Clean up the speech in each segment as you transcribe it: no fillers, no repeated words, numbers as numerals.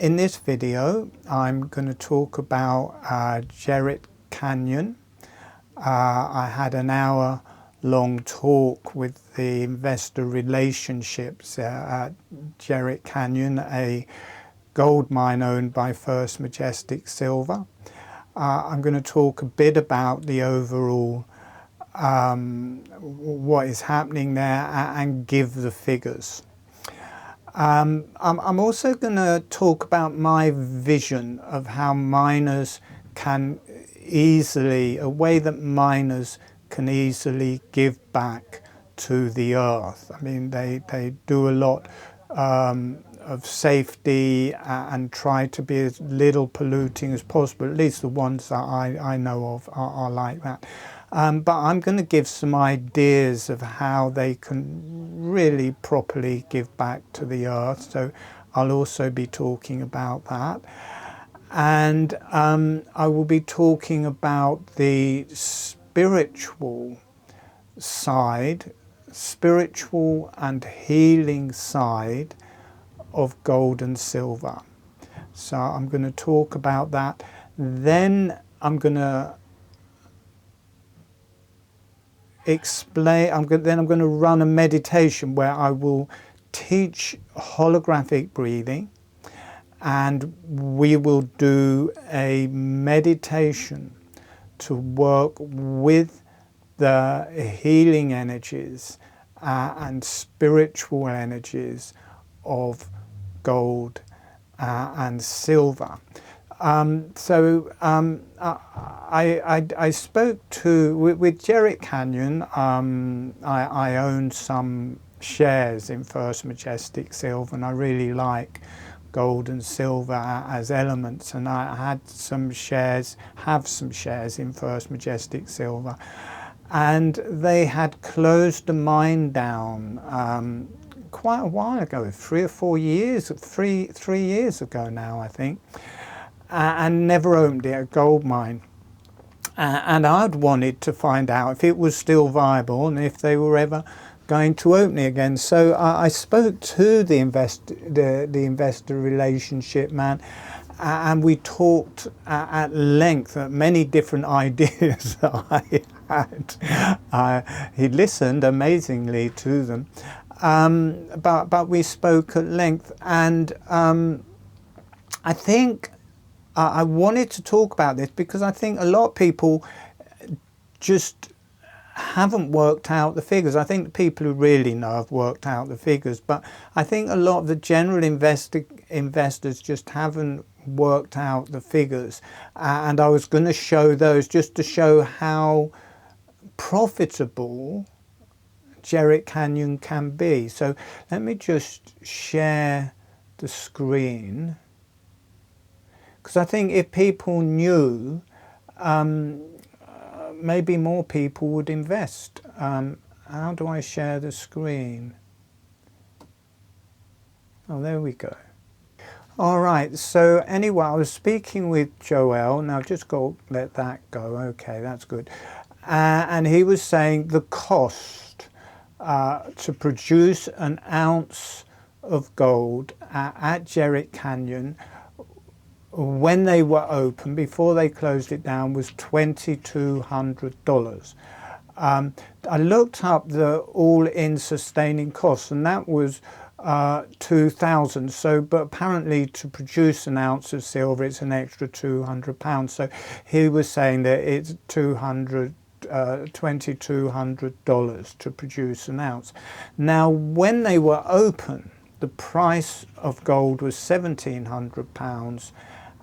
In this video, I'm going to talk about Jerritt Canyon. I had an hour-long talk with the investor relationships at Jerritt Canyon, a gold mine owned by First Majestic Silver. I'm going to talk a bit about the overall what is happening there and give the figures. I'm also going to talk about my vision of how miners can easily, a way that miners can easily give back to the earth. I mean, they do a lot of safety and try to be as little polluting as possible. At least the ones that I know of are like that. But I'm going to give some ideas of how they can really properly give back to the earth. So I'll also be talking about that. And I will be talking about the spiritual side, spiritual and healing side of gold and silver. So I'm going to talk about that. Then I'm going to explain, I'm going to run a meditation where I will teach holographic breathing, and we will do a meditation to work with the healing energies and spiritual energies of gold and silver. I spoke to, with Jerritt Canyon, I own some shares in First Majestic Silver, and I really like gold and silver as elements, and I had some shares, have some shares in First Majestic Silver, and they had closed the mine down quite a while ago, 3 or 4 years, three years ago now, I think. And never opened it, a gold mine. And I'd wanted to find out if it was still viable and if they were ever going to open it again. So I spoke to the investor relationship man, and we talked at length at many different ideas that I had. He listened amazingly to them, but we spoke at length, and I think I wanted to talk about this because I think a lot of people just haven't worked out the figures. I think the people who really know have worked out the figures, but I think a lot of the general investors just haven't worked out the figures. And I was going to show those just to show how profitable Jerritt Canyon can be. So let me just share the screen, because I think if people knew, maybe more people would invest. How do I share the screen? Oh, there we go. All right, so anyway, I was speaking with Joel. Now just go, let that go. Okay, that's good. And he was saying the cost to produce an ounce of gold at Jerritt Canyon when they were open, before they closed it down, was $2,200. I looked up the all-in sustaining costs, and that was $2,000. So, but apparently to produce an ounce of silver, it's an extra £200. So he was saying that it's $2,200 to produce an ounce. Now, when they were open, the price of gold was £1,700.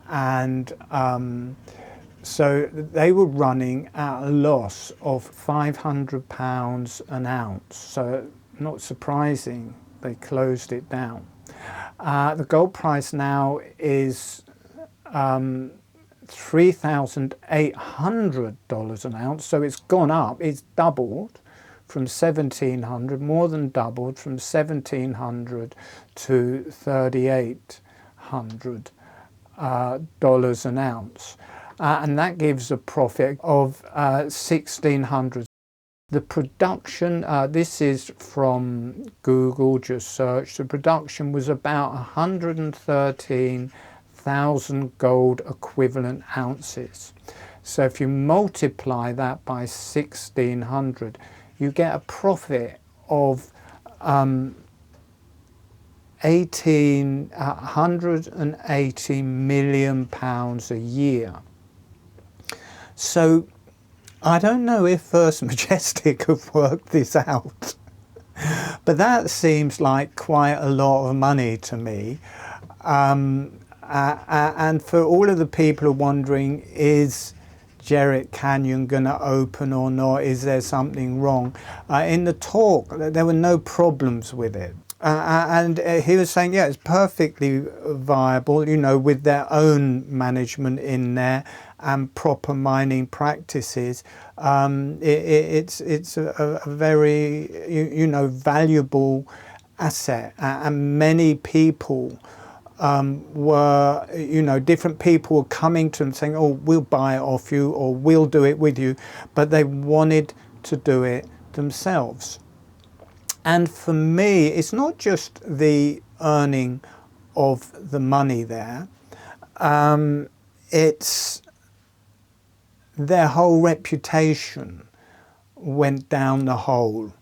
And so they were running at a loss of £500 an ounce. So not surprising, they closed it down. The gold price now is $3,800 an ounce. So it's gone up, it's doubled from 1,700, more than doubled from 1,700 to 3,800. Dollars an ounce, and that gives a profit of 1,600. The production, this is from Google, just search, the production was about 113 1,000 gold equivalent ounces. So if you multiply that by 1,600, you get a profit of 180 million pounds a year. So I don't know if First Majestic have worked this out, but that seems like quite a lot of money to me. And for all of the people who are wondering, is Jerritt Canyon going to open or not? Is there something wrong? In the talk, there were no problems with it. And he was saying, yeah, it's perfectly viable, you know, with their own management in there and proper mining practices. It's a very, you know, valuable asset, and many people were, you know, different people were coming to them saying, oh, we'll buy it off you, or we'll do it with you, but they wanted to do it themselves. And for me, it's not just the earning of the money there, it's their whole reputation went down the hole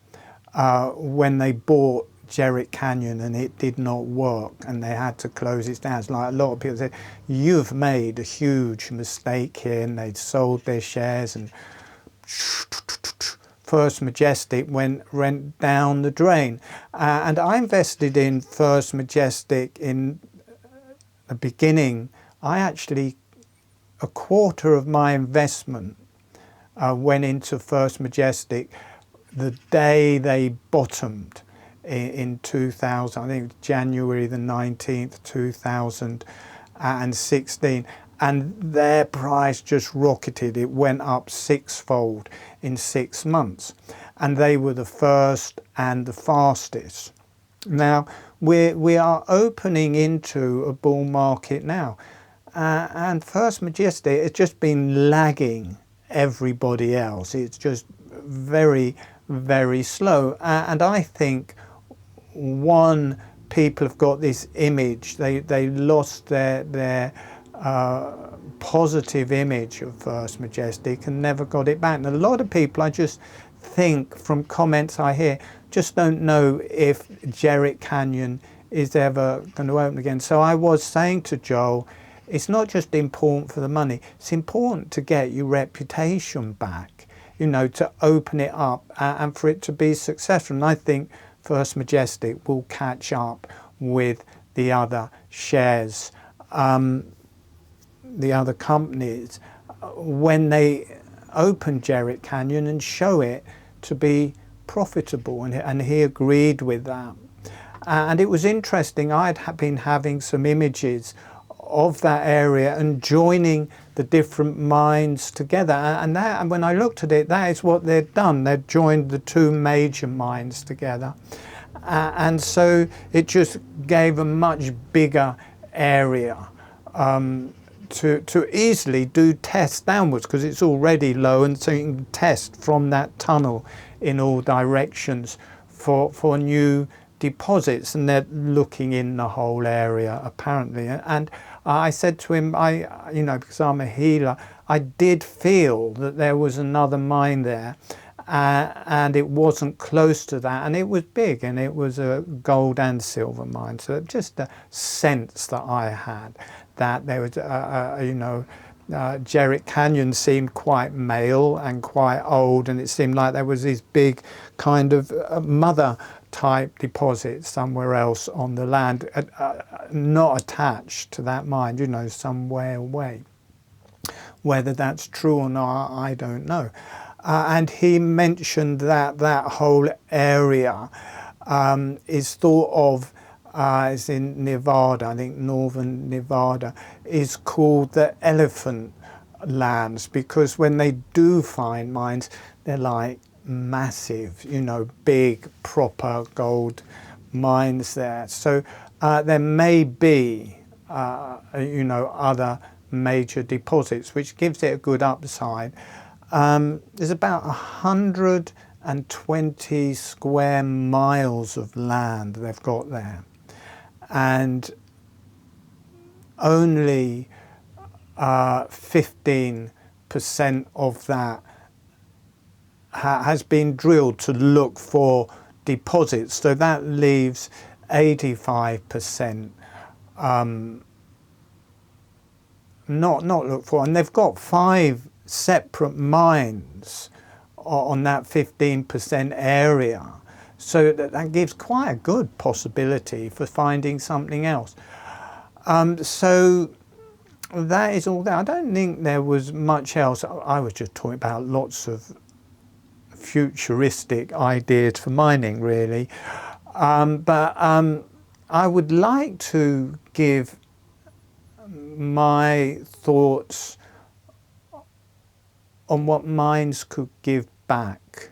when they bought Jerritt Canyon and it did not work and they had to close it down. It's like a lot of people said, you've made a huge mistake here, and they'd sold their shares and First Majestic went down the drain. And I invested in First Majestic in the beginning. I actually, a quarter of my investment went into First Majestic the day they bottomed in 2000, I think January the 19th, 2016. And their price just rocketed. It went up sixfold in 6 months. And they were the first and the fastest. Now, we are opening into a bull market now. And First Majestic has just been lagging everybody else. It's just very, very slow. And I think, one, people have got this image. They lost their positive image of First Majestic and never got it back. And a lot of people, I just think from comments I hear, just don't know if Jerritt Canyon is ever going to open again. So I was saying to Joel, it's not just important for the money, it's important to get your reputation back, you know, to open it up and for it to be successful. And I think First Majestic will catch up with the other shares, the other companies, when they open Jerritt Canyon and show it to be profitable. And he agreed with that. And it was interesting, I had been having some images of that area and joining the different mines together. And when I looked at it, that is what they'd done. They'd joined the two major mines together. And so it just gave a much bigger area to easily do tests downwards, because it's already low, and so you can test from that tunnel in all directions for new deposits. And they're looking in the whole area apparently. And I said to him, you know, because I'm a healer, I did feel that there was another mine there, and it wasn't close to that, and it was big, and it was a gold and silver mine. So just a sense that I had that there was, you know, Jerritt Canyon seemed quite male and quite old, and it seemed like there was this big kind of mother type deposit somewhere else on the land, not attached to that mine, you know, somewhere away. Whether that's true or not, I don't know. And he mentioned that that whole area is thought of, it's in Nevada, I think northern Nevada, is called the elephant lands, because when they do find mines, they're like massive, you know, big, proper gold mines there. So there may be, you know, other major deposits, which gives it a good upside. There's about 120 square miles of land they've got there. And only 15% of that has been drilled to look for deposits. So that leaves 85% not looked for. And they've got 5 separate mines on that 15% area. So that gives quite a good possibility for finding something else. So that is all there. I don't think there was much else. I was just talking about lots of futuristic ideas for mining, really. But I would like to give my thoughts on what mines could give back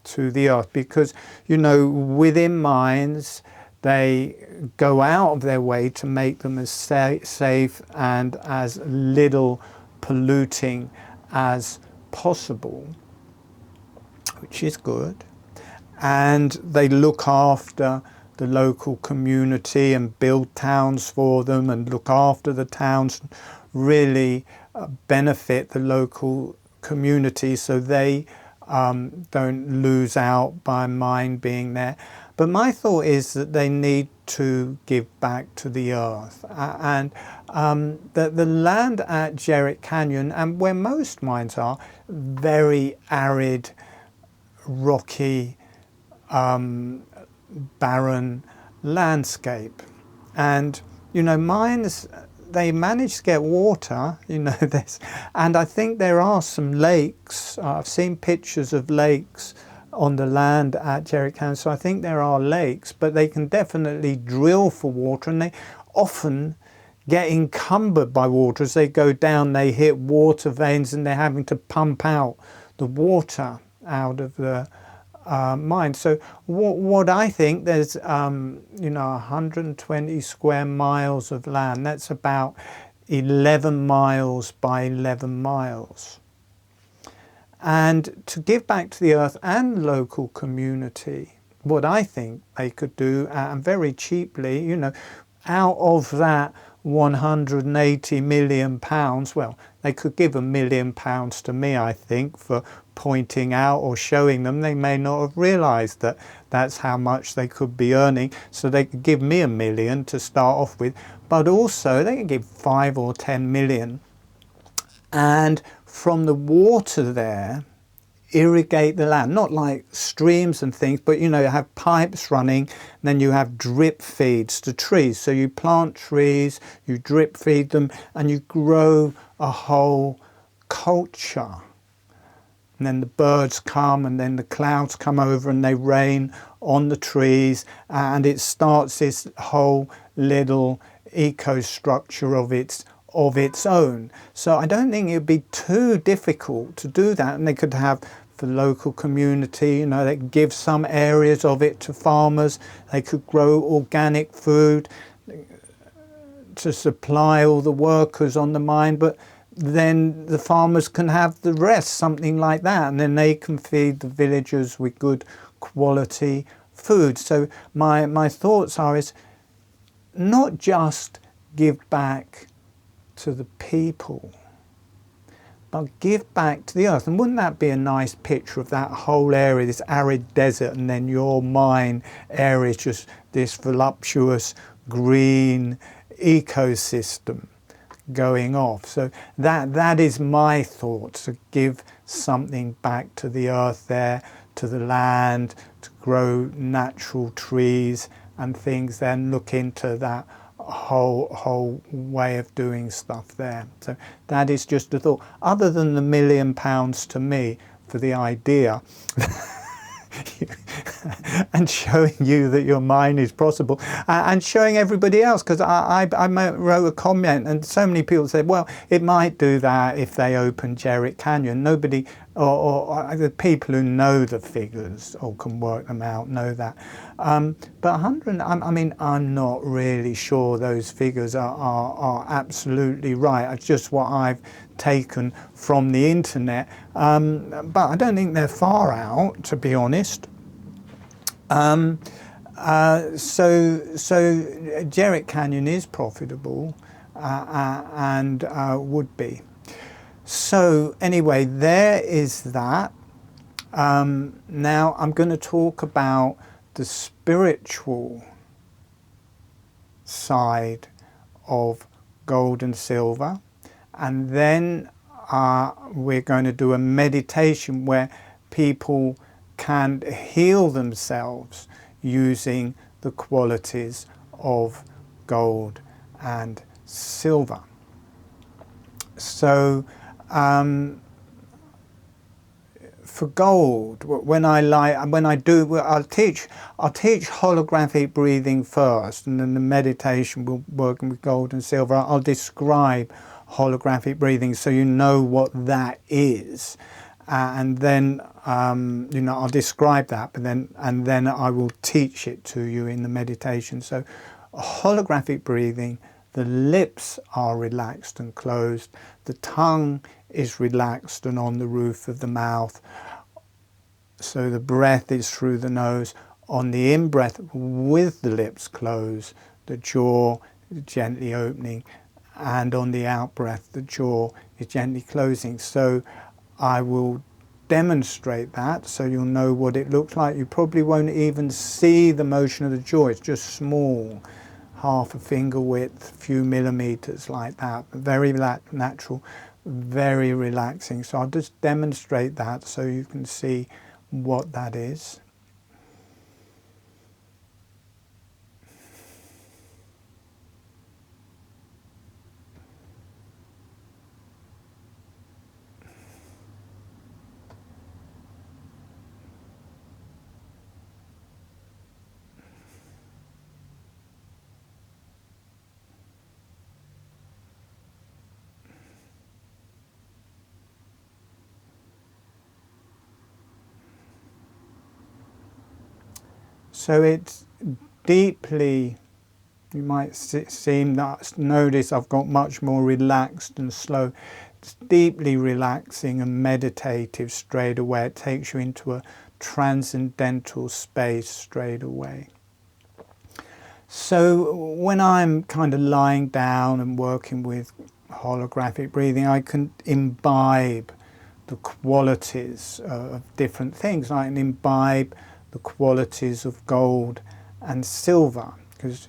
to the earth, because, you know, within mines they go out of their way to make them as safe and as little polluting as possible, which is good. And they look after the local community and build towns for them and look after the towns, really benefit the local community, so they don't lose out by mine being there. But my thought is that they need to give back to the earth, and that the land at Jerritt Canyon, and where most mines are, very arid, rocky, barren landscape. And, you know, mines, they manage to get water, you know this, and I think there are some lakes. I've seen pictures of lakes on the land at Jerritt Canyon, so I think there are lakes, but they can definitely drill for water, and they often get encumbered by water. As they go down, they hit water veins and they're having to pump out the water out of the mine. So what I think, there's you know, 120 square miles of land. That's about 11 miles by 11 miles. And to give back to the earth and local community, what I think they could do, and very cheaply, you know, out of that 180 million pounds, well, they could give £1 million to me, I think, for pointing out or showing them. They may not have realised that that's how much they could be earning, so they could give me £1 million to start off with, but also they could give 5 or 10 million, and from the water there, irrigate the land, not like streams and things, but, you know, you have pipes running, and then you have drip feeds to trees. So you plant trees, you drip feed them, and you grow a whole culture. And then the birds come, and then the clouds come over and they rain on the trees, and it starts this whole little eco-structure of its own. So I don't think it would be too difficult to do that, and they could have the local community, you know, they could give some areas of it to farmers, they could grow organic food to supply all the workers on the mine, but then the farmers can have the rest, something like that, and then they can feed the villagers with good quality food. So my thoughts are, is not just give back to the people, but give back to the earth. And wouldn't that be a nice picture of that whole area, this arid desert, and then your mine area is just this voluptuous green ecosystem going off. So that is my thought, to give something back to the earth there, to the land, to grow natural trees and things, then look into that whole way of doing stuff there. So that is just a thought. Other than the £1 million to me for the idea and showing you that your mine is possible, and showing everybody else, because I wrote a comment and so many people said, well, it might do that if they open Jerritt Canyon. Nobody, or the people who know the figures or can work them out know that. But 100, I mean, I'm not really sure those figures are absolutely right. It's just what I've taken from the internet, but I don't think they're far out, to be honest. So Jerritt Canyon is profitable, and would be. So anyway, there is that. Now I'm going to talk about the spiritual side of gold and silver, and then we're going to do a meditation where people can heal themselves using the qualities of gold and silver. So for gold, I'll teach holographic breathing first, and then the meditation will work with gold and silver. I'll describe holographic breathing so you know what that is, and then I'll describe that, but then I will teach it to you in the meditation. So holographic breathing, the lips are relaxed and closed, the tongue is relaxed and on the roof of the mouth, so the breath is through the nose. On the in-breath, with the lips closed, the jaw is gently opening, and on the out-breath, the jaw is gently closing. So I will demonstrate that so you'll know what it looks like. You probably won't even see the motion of the jaw, it's just small, half a finger width, a few millimeters like that, very natural, very relaxing. So I'll just demonstrate that so you can see what that is. So it's deeply, you might notice I've got much more relaxed and slow. It's deeply relaxing and meditative straight away. It takes you into a transcendental space straight away. So when I'm kind of lying down and working with holographic breathing, I can imbibe the qualities of different things. I can imbibe the qualities of gold and silver, because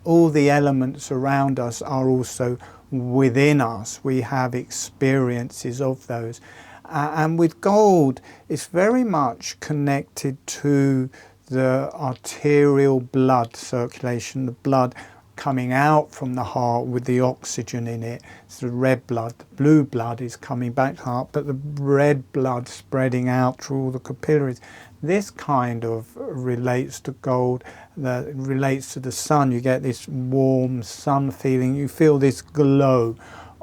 all the elements around us are also within us. We have experiences of those, and with gold it's very much connected to the arterial blood circulation, the blood coming out from the heart with the oxygen in it. It's the red blood. The blue blood is coming back to the heart, but the red blood spreading out through all the capillaries. This kind of relates to gold, that relates to the sun. You get this warm sun feeling. You feel this glow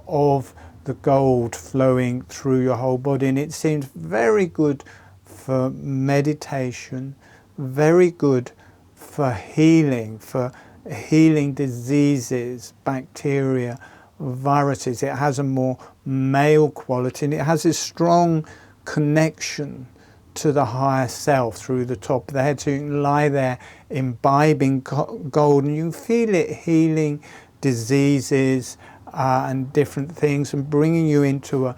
of the gold flowing through your whole body, and it seems very good for meditation, very good for healing diseases, bacteria, viruses. It has a more male quality, and it has this strong connection to the higher self through the top of the head. So you can lie there imbibing gold and you feel it healing diseases and different things, and bringing you into a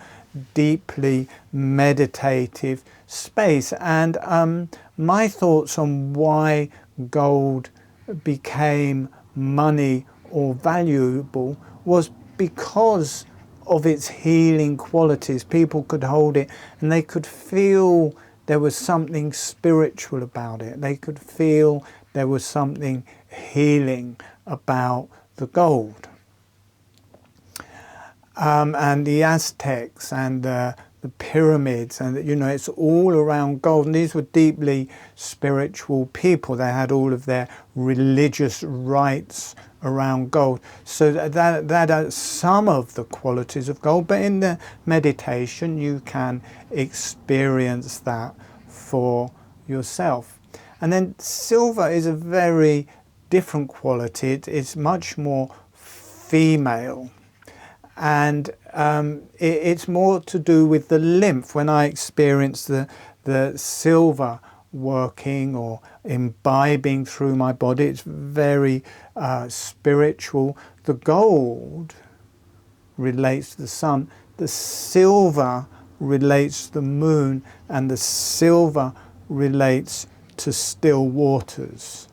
deeply meditative space. And my thoughts on why gold became money or valuable was because of its healing qualities. People could hold it and they could feel there was something spiritual about it. They could feel there was something healing about the gold. And the Aztecs and the pyramids, and it's all around gold. And these were deeply spiritual people. They had all of their religious rites around gold. So that are some of the qualities of gold. But in the meditation, you can experience that for yourself. And then silver is a very different quality. It's much more female. And it's more to do with the lymph. When I experience the silver working or imbibing through my body. It's very spiritual. The gold relates to the sun. The silver relates to the moon, and the silver relates to still waters,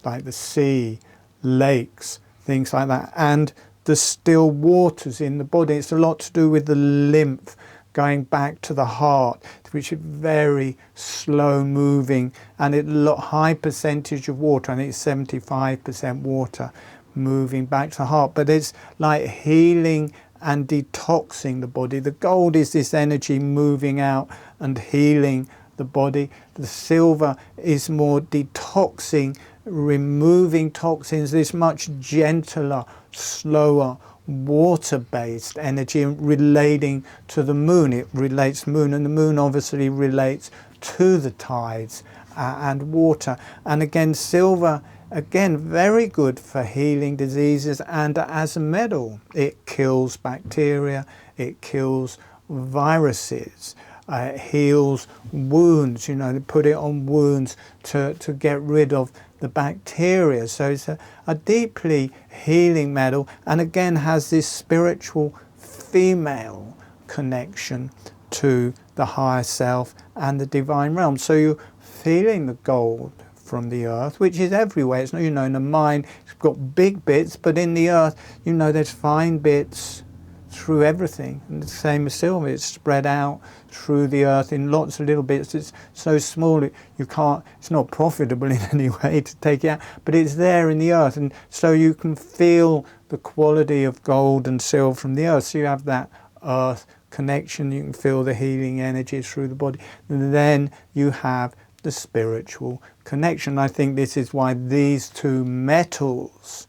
like the sea, lakes, things like that. And the still waters in the body, it's a lot to do with the lymph going back to the heart, which is very slow moving, and a high percentage of water. I think it's 75% water moving back to the heart. But it's like healing and detoxing the body. The gold is this energy moving out and healing the body. The silver is more detoxing, removing toxins, this much gentler, slower, water-based energy, relating to the moon. It relates to the moon, and the moon obviously relates to the tides and water. And again, silver, again, very good for healing diseases, and as a metal, it kills bacteria, it kills viruses, it heals wounds. You know, they put it on wounds to get rid of the bacteria. So it's a deeply healing metal, and again has this spiritual female connection to the higher self and the divine realm. So you're feeling the gold from the earth, which is everywhere. It's not, you know, in the mind it's got big bits, but in the earth, you know, there's fine bits through everything. And the same as silver, it's spread out through the earth in lots of little bits. It's so small you can't, it's not profitable in any way to take it out, but it's there in the earth, and so you can feel the quality of gold and silver from the earth. So you have that earth connection, you can feel the healing energy through the body, and then you have the spiritual connection. I think this is why these two metals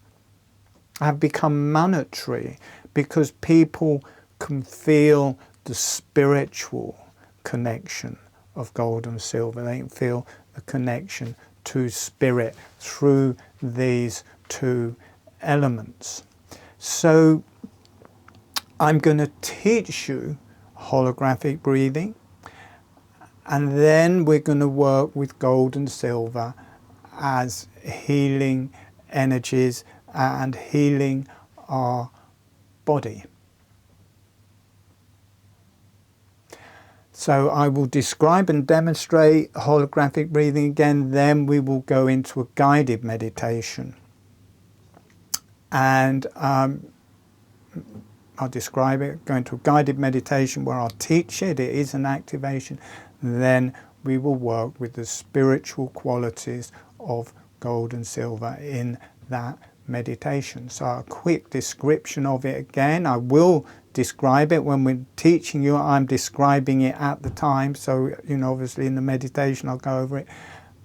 have become monetary, because people can feel the spiritual connection of gold and silver. They can feel the connection to spirit through these two elements. So I'm going to teach you holographic breathing, and then we're going to work with gold and silver as healing energies and healing our body. So I will describe and demonstrate holographic breathing again, then we will go into a guided meditation. And I'll describe it, go into a guided meditation where I'll teach it, it is an activation. Then we will work with the spiritual qualities of gold and silver in that meditation. So a quick description of it again. I will describe it when we're teaching you. I'm describing it at the time, so you know, obviously in the meditation I'll go over it,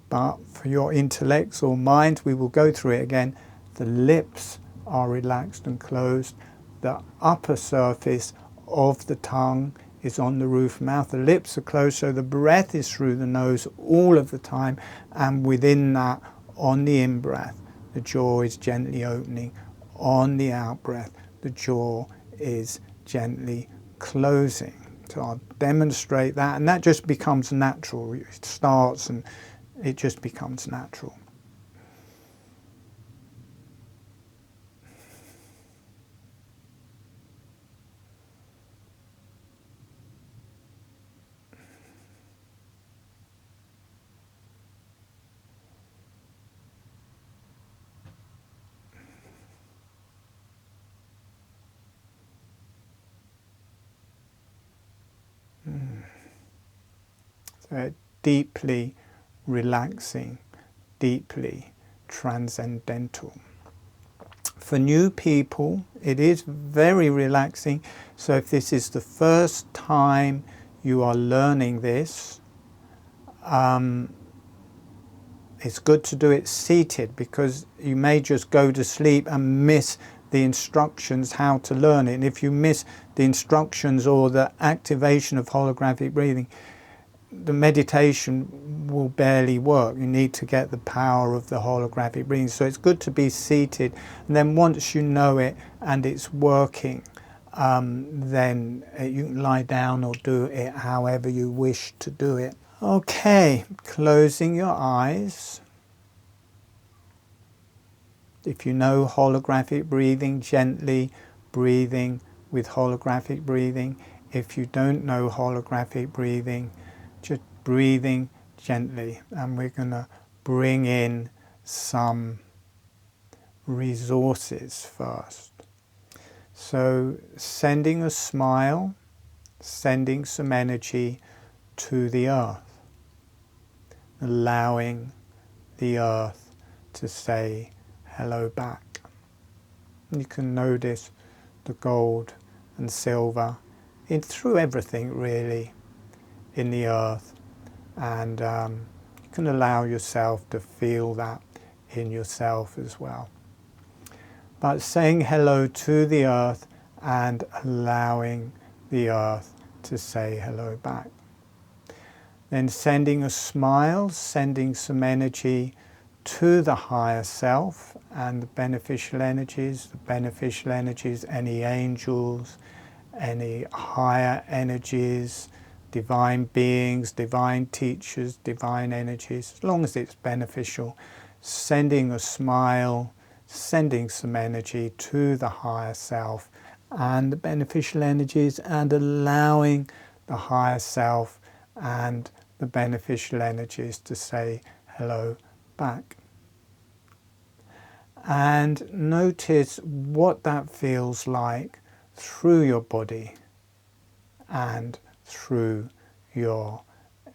but for your intellects or minds we will go through it again. The lips are relaxed and closed. The upper surface of the tongue is on the roof mouth. The lips are closed, so the breath is through the nose all of the time, and within that, on the in-breath, the jaw is gently opening. On the out-breath, the jaw is gently closing. So I'll demonstrate that, and that just becomes natural. It starts and it just becomes natural. So deeply relaxing, deeply transcendental. For new people, it is very relaxing. So if this is the first time you are learning this, it's good to do it seated, because you may just go to sleep and miss the instructions how to learn it. And if you miss the instructions or the activation of holographic breathing, the meditation will barely work. You need to get the power of the holographic breathing. So it's good to be seated, and then once you know it and it's working, then you can lie down or do it however you wish to do it. Okay, closing your eyes. If you know holographic breathing, gently breathing with holographic breathing. If you don't know holographic breathing, just breathing gently. And we're going to bring in some resources first. So sending a smile, sending some energy to the earth, allowing the earth to say hello back. You can notice the gold and silver through everything really in the earth, and you can allow yourself to feel that in yourself as well. But saying hello to the earth and allowing the earth to say hello back. Then sending a smile, sending some energy to the higher self and the beneficial energies, any angels, any higher energies, divine beings, divine teachers, divine energies, as long as it's beneficial. Sending a smile, sending some energy to the higher self and the beneficial energies, and allowing the higher self and the beneficial energies to say hello back. And notice what that feels like through your body and through your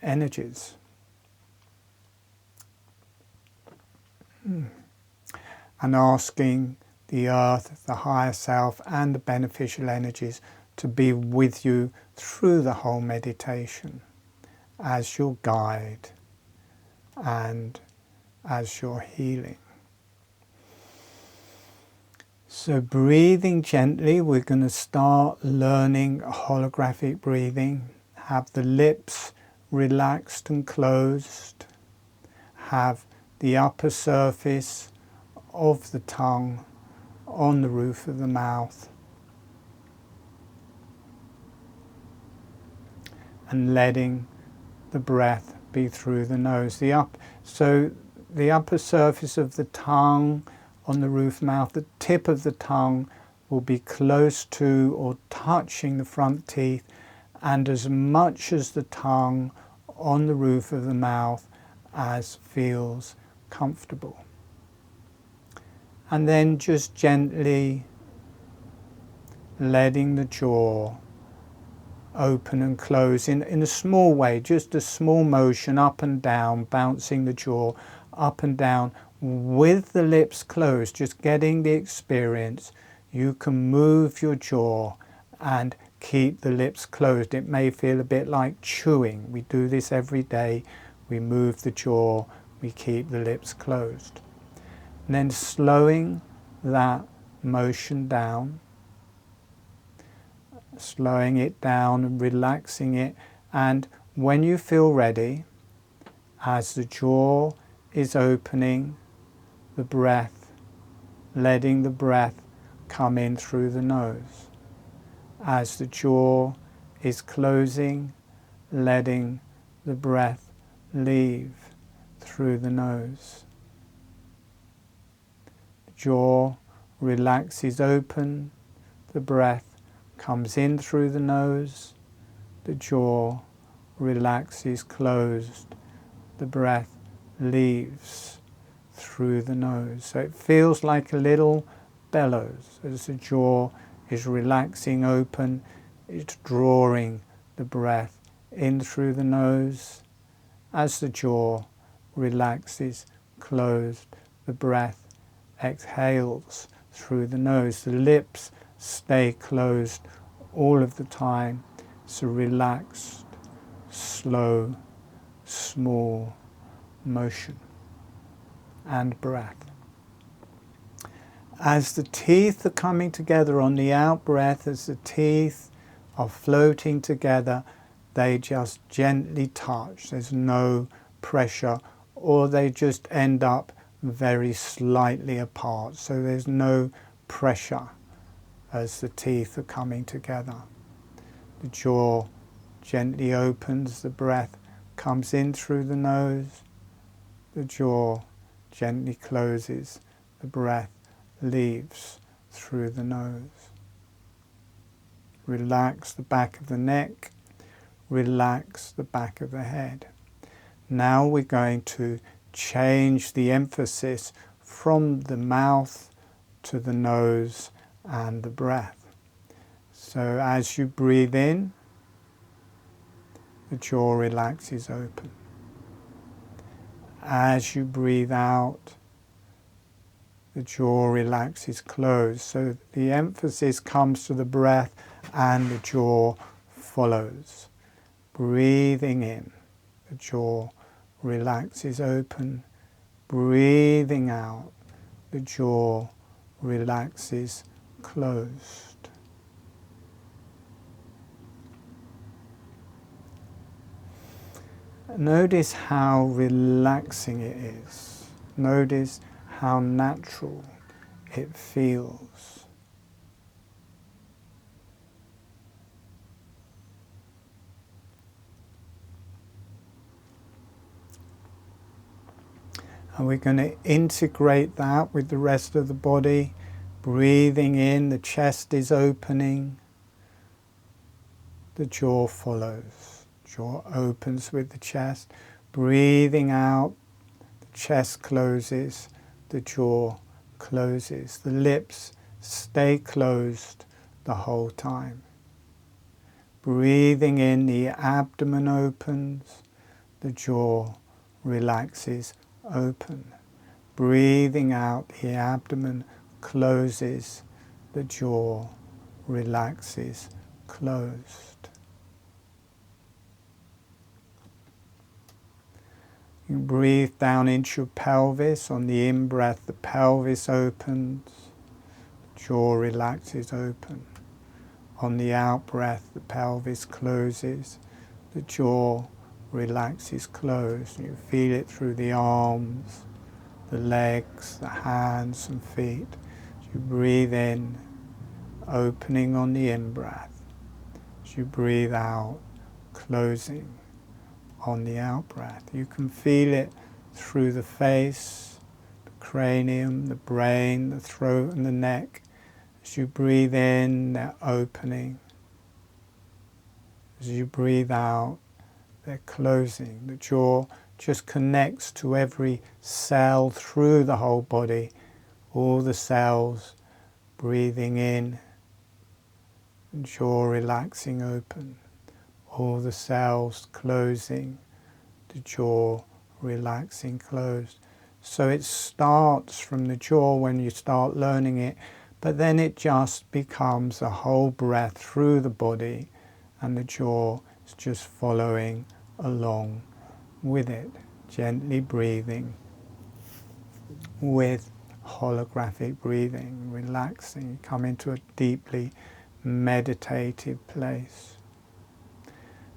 energies. And asking the earth, the higher self and the beneficial energies to be with you through the whole meditation as your guide and as your healing. So breathing gently, we're going to start learning holographic breathing. Have the lips relaxed and closed. Have the upper surface of the tongue on the roof of the mouth. And letting the breath be through the nose. So the upper surface of the tongue on the roof mouth, the tip of the tongue will be close to or touching the front teeth, and as much as the tongue on the roof of the mouth as feels comfortable. And then just gently letting the jaw open and close in a small way, just a small motion up and down, bouncing the jaw up and down with the lips closed, just getting the experience. You can move your jaw and keep the lips closed. It may feel a bit like chewing. We do this every day. We move the jaw, we keep the lips closed. And then slowing that motion down, slowing it down and relaxing it. And when you feel ready, as the jaw is opening, the breath, letting the breath come in through the nose. As the jaw is closing, letting the breath leave through the nose. The jaw relaxes open, the breath comes in through the nose, the jaw relaxes closed, the breath leaves through the nose. So it feels like a little bellows as the jaw is relaxing open, it's drawing the breath in through the nose. As the jaw relaxes closed, the breath exhales through the nose. The lips stay closed all of the time. It's a relaxed, slow, small motion and breath. As the teeth are coming together on the out breath, as the teeth are floating together, they just gently touch. There's no pressure, or they just end up very slightly apart. So there's no pressure as the teeth are coming together. The jaw gently opens, the breath comes in through the nose, the jaw gently closes, the breath leaves through the nose. Relax the back of the neck, relax the back of the head. Now we're going to change the emphasis from the mouth to the nose and the breath. So as you breathe in, the jaw relaxes open. As you breathe out, the jaw relaxes closed. So the emphasis comes to the breath and the jaw follows. Breathing in, the jaw relaxes open. Breathing out, the jaw relaxes closed. Notice how relaxing it is. Notice how natural it feels. And we're going to integrate that with the rest of the body. Breathing in, the chest is opening. The jaw follows. Jaw opens with the chest. Breathing out, the chest closes, the jaw closes. The lips stay closed the whole time. Breathing in, the abdomen opens, the jaw relaxes open. Breathing out, the abdomen closes, the jaw relaxes closed. You breathe down into your pelvis. On the in-breath, the pelvis opens, the jaw relaxes open. On the out-breath, the pelvis closes, the jaw relaxes closed. You feel it through the arms, the legs, the hands and feet. As you breathe in, opening on the in-breath. As you breathe out, closing on the out-breath. You can feel it through the face, the cranium, the brain, the throat and the neck. As you breathe in, they're opening. As you breathe out, they're closing. The jaw just connects to every cell through the whole body. All the cells breathing in, the jaw relaxing open. All the cells closing, the jaw relaxing closed. So it starts from the jaw when you start learning it, but then it just becomes a whole breath through the body, and the jaw is just following along with it, gently breathing with holographic breathing, relaxing, come into a deeply meditative place.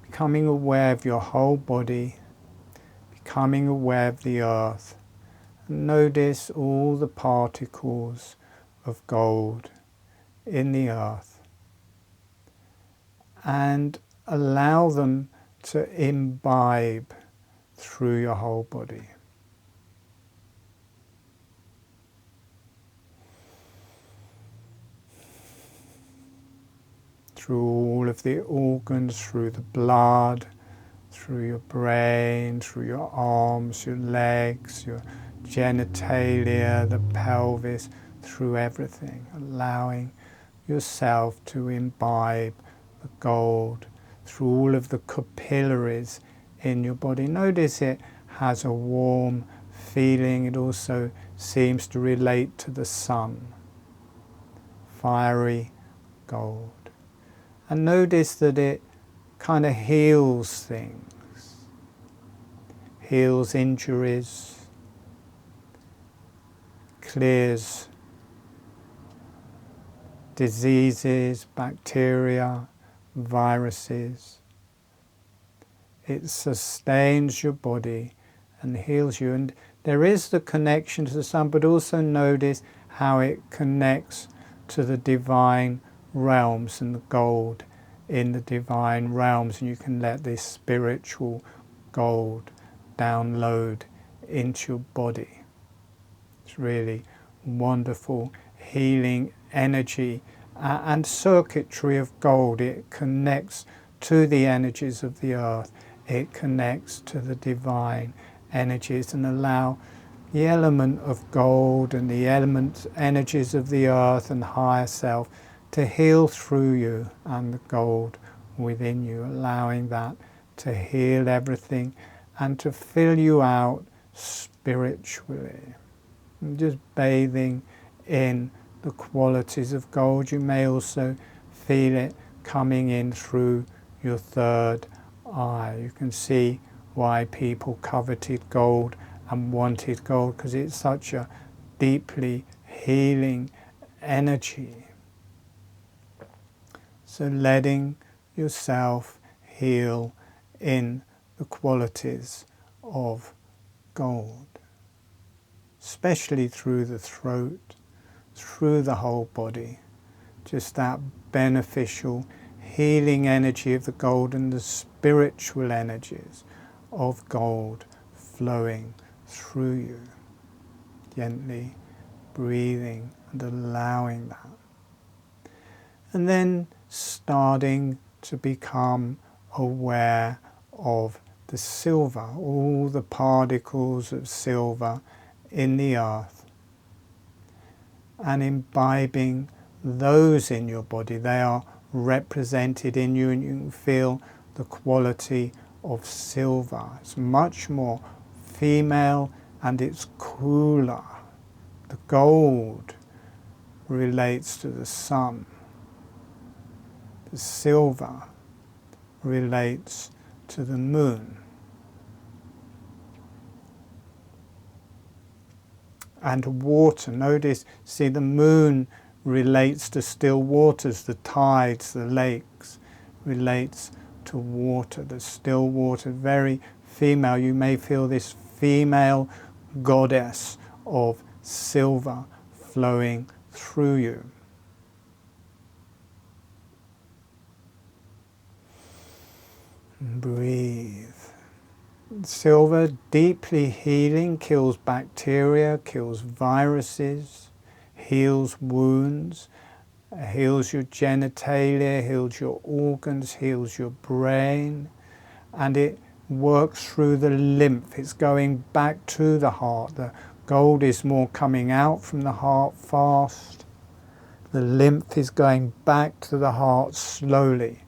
Becoming aware of your whole body, becoming aware of the earth. Notice all the particles of gold in the earth and allow them to imbibe through your whole body. Through all of the organs, through the blood, through your brain, through your arms, your legs, your genitalia, the pelvis, through everything, allowing yourself to imbibe the gold through all of the capillaries in your body. Notice it has a warm feeling. It also seems to relate to the sun. Fiery gold. And notice that it kind of heals things, heals injuries, clears diseases, bacteria, viruses. It sustains your body and heals you. And there is the connection to the sun, but also notice how it connects to the divine realms and the gold in the divine realms, and you can let this spiritual gold download into your body. It's really wonderful healing energy and circuitry of gold. It connects to the energies of the earth. It connects to the divine energies and allow the element of gold and the element energies of the earth and higher self to heal through you and the gold within you, allowing that to heal everything and to fill you out spiritually. And just bathing in the qualities of gold. You may also feel it coming in through your third eye. You can see why people coveted gold and wanted gold, because it's such a deeply healing energy. So letting yourself heal in the qualities of gold, especially through the throat, through the whole body, just that beneficial healing energy of the gold and the spiritual energies of gold flowing through you, gently breathing and allowing that. And then starting to become aware of the silver, all the particles of silver in the earth, and imbibing those in your body. They are represented in you, and you can feel the quality of silver. It's much more female and it's cooler. The gold relates to the sun. The silver relates to the moon. And water, notice, see, the moon relates to still waters, the tides, the lakes, relates to water, the still water, very female. You may feel this female goddess of silver flowing through you. Breathe. Silver, deeply healing, kills bacteria, kills viruses, heals wounds, heals your genitalia, heals your organs, heals your brain, and it works through the lymph. It's going back to the heart. The gold is more coming out from the heart fast. The lymph is going back to the heart slowly.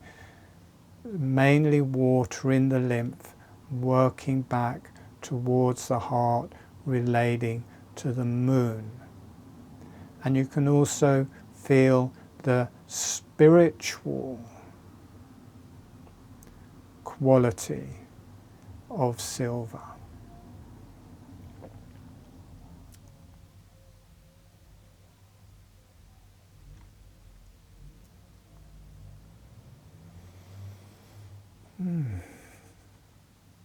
Mainly water in the lymph, working back towards the heart, relating to the moon. And you can also feel the spiritual quality of silver.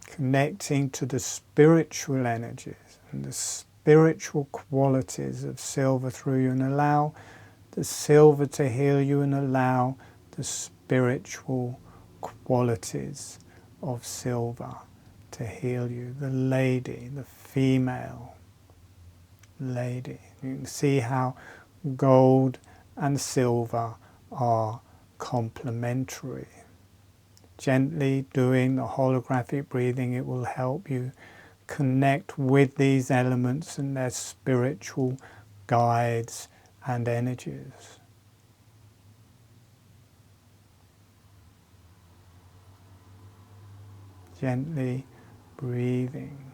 Connecting to the spiritual energies and the spiritual qualities of silver through you, and allow the silver to heal you, and allow the spiritual qualities of silver to heal you. The lady, the female lady. You can see how gold and silver are complementary. Gently doing the holographic breathing, it will help you connect with these elements and their spiritual guides and energies. Gently breathing.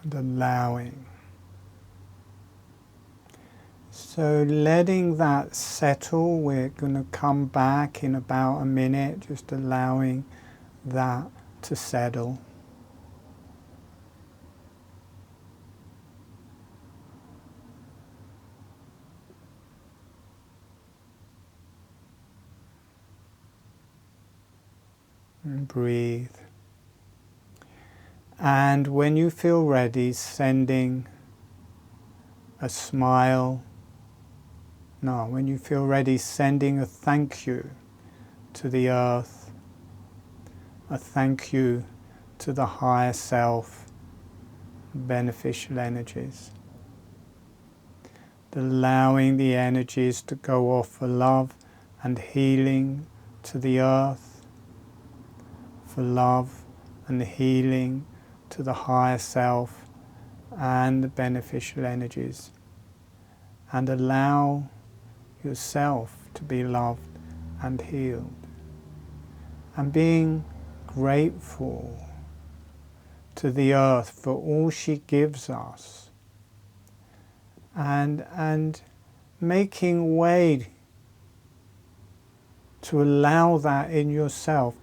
And allowing. So letting that settle, we're going to come back in about a minute, just allowing that to settle. And breathe. And when you feel ready, sending a smile. No, when you feel ready, sending a thank you to the earth, a thank you to the higher self, beneficial energies. Allowing the energies to go off for love and healing to the earth, for love and healing to the higher self and the beneficial energies. And allow yourself to be loved and healed. And being grateful to the earth for all she gives us. And making way to allow that in yourself,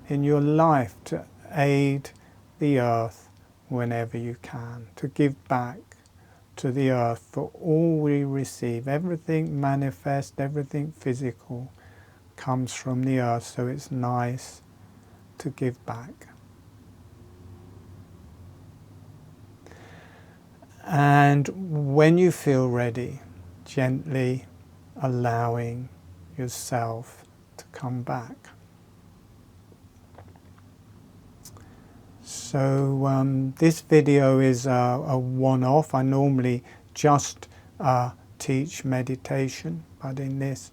in your life, to aid the earth whenever you can, to give back to the earth for all we receive. Everything manifest, everything physical comes from the earth, so it's nice to give back. And when you feel ready, gently allowing yourself to come back. So this video is a one-off. I normally just teach meditation, but in this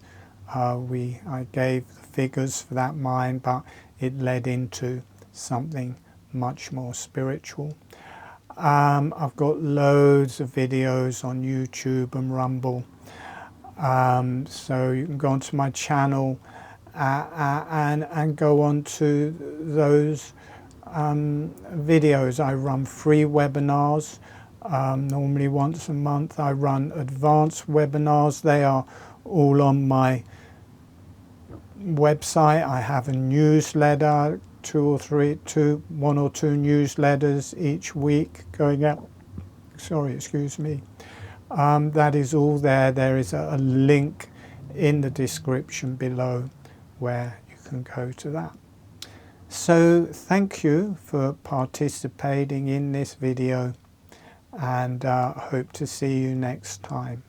I gave the figures for that mind, but it led into something much more spiritual. I've got loads of videos on YouTube and Rumble, so you can go onto my channel and go on to those videos. I run free webinars, normally once a month. I run advanced webinars. They are all on my website. I have a newsletter, one or two newsletters each week going out. Sorry, excuse me. That is all there. There is a link in the description below where you can go to that. So thank you for participating in this video, and hope to see you next time.